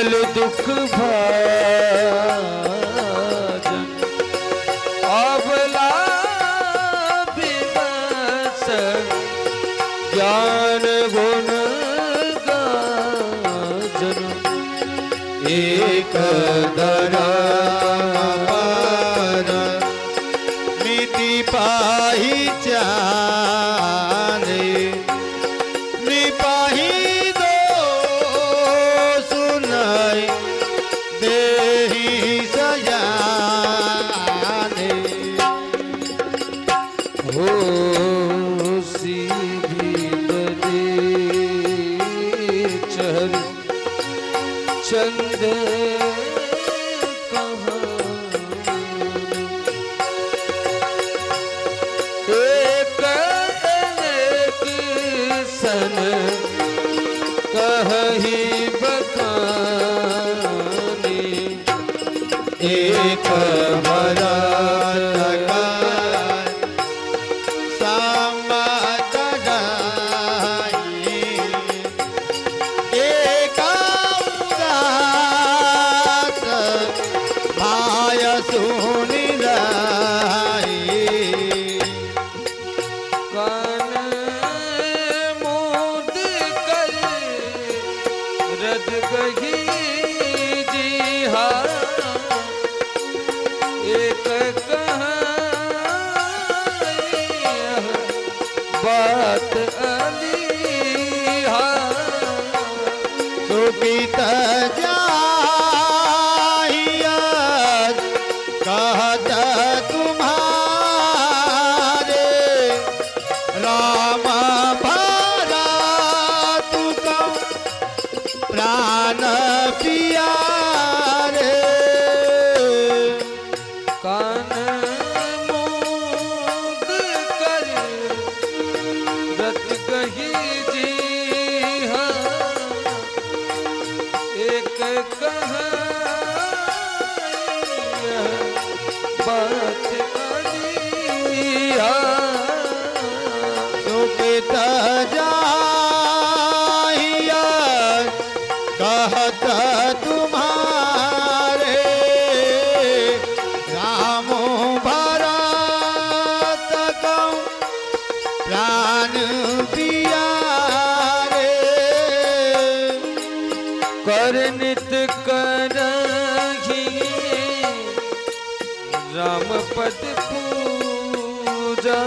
सकल दुख भाजन अबला विमर्श ज्ञान गुण गाजन एक दरा मिति पाही चांदे निपाही दो सुनाई देही सजाने हो सीधी दे चल चंद कही बकानी एक बरा बात अलीहा सुपित जाहिया कहत तुम्हारे राम भरा तू प्राण पियारे कान कही जी हाँ एक बात अलिया सुपित जाहिया कहत तुम्हारे राम भरत प्राण कर नित करही राम पद पूजा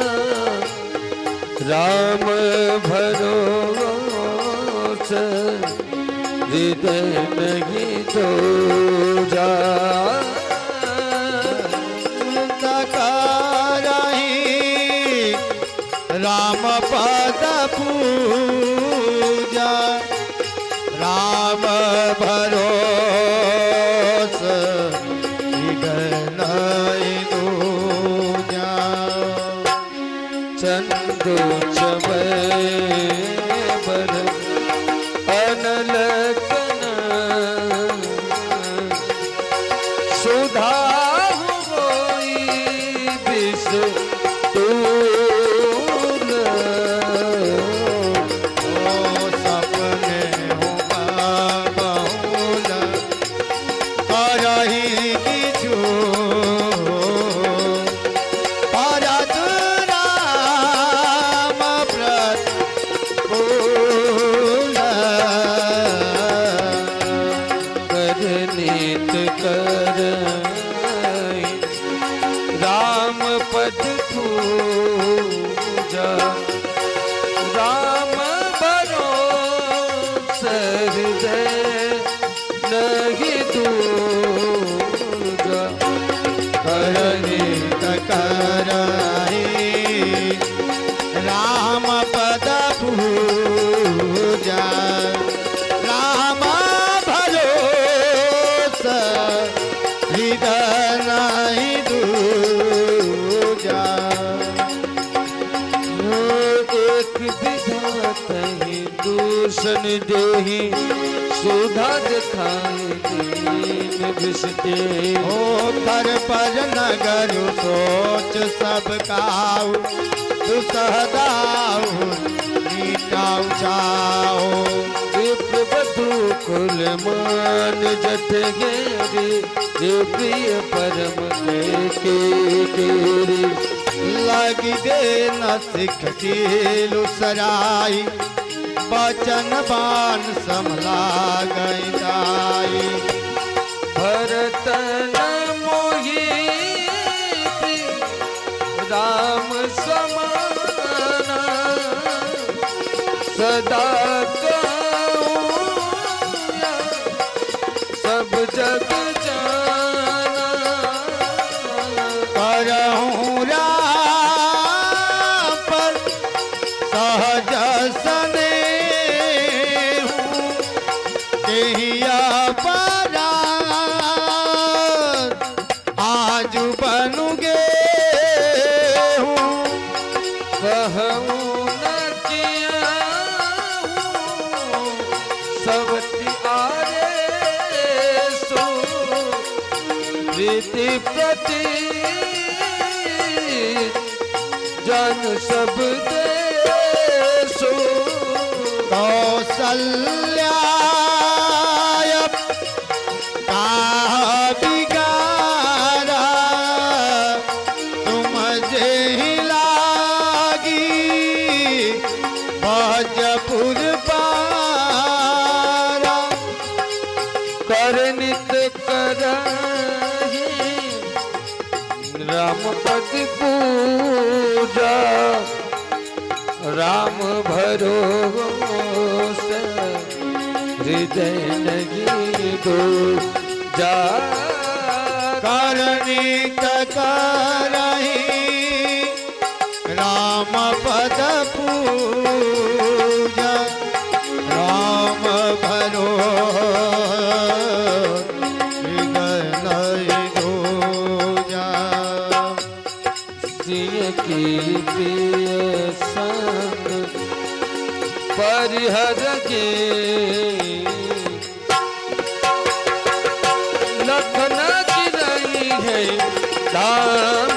राम भरोस हृदय नहीं दूजा राम पद पूजा राम भरोस नहीं दूजा चंदो चमय बर अनलकन सुधा होई विष राम पद पूजा राम भरोस हृदय नहीं दूजा करनित करहि राम पद पूजा राम भरोस हृदय नहीं दूजा एक विधाता ही दूषण देही सुधा दिखाए दीन विषते हो कर पर नगर सोच सब काऊ तू सहदाऊ नीटाऊ चाओ विप्र बधू कुल मान जठ गेरी रे प्रिय परम के केरी लगी दे न सिख कीलु सराई बचन बान समला गई दाई भरत न मोही राम समाना सदा कहूँ सब जग जाना करहूँ राम पर सहज स्नेह कहिया परात आज बनूंगे कहूँ न किया सबति आरे सो प्रीति प्रति जन सब देसो कौशल्या का बिगाड़ा तुम जे ही लागी भजपुर पारा कर नित करहि राम पद पूजा राम भरोसे हृदय नहीं दो जा करनित करहि राम पद पूजा राम भरो हृदय नहीं दूजा सिय की प्रिय संग परिहर के लखन की रही है दाम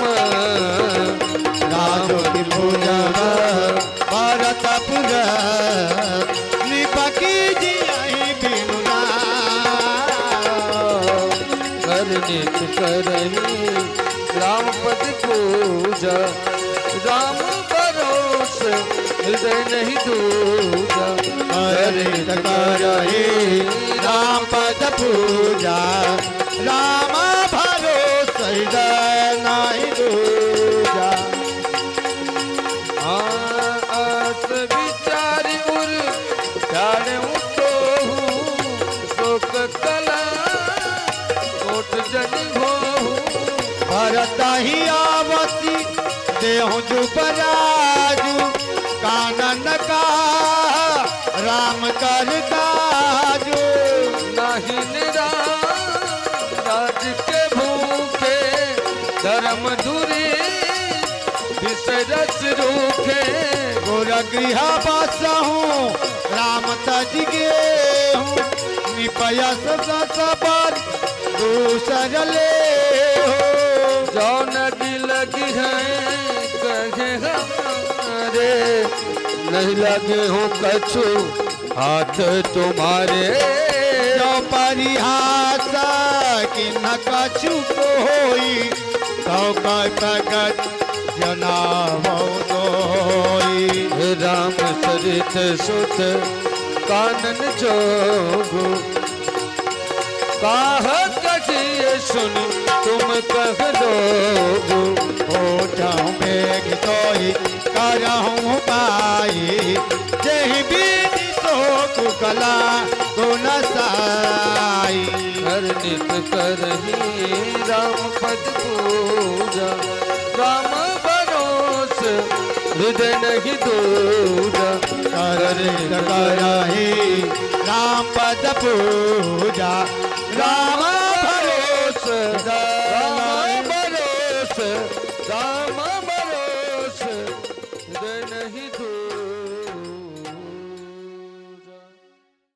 राजो की पूजा भरतपुर निपकी जी आई बिनुना कर नित करही राम पद पूजा राम भरोस हृदय नहीं दूजा हरित करहि राम पद पूजा राम भरोस हृदय नहीं दूजा आस विचारी उर चारे उठो शोक कला कोट जन हो भरत ही आवसी देहु जुबराजू कानन का राम कर काजू नहीं राज के भूखे धर्म दूरी विसरस रूखे गोर गृह बसहूँ राम तज गे हूँ निपयस सबर दूसर ले हो जौन लगी है कहे हमारे नहीं लगे हो कछु हाथ तुम्हारे जो परिहास कि न कछु कोई तो प्रगट जनावो दोई राम चरित सुत कानन जोगु काह कहिए सुन तुम कह लोगु ओठों में घितोई करहूँ पाई जही बीज शोक कला गुण साई हर नित करही राम पद पूजा राम भरोस हृदय नहीं दूजा करहि राम पद पूजा राम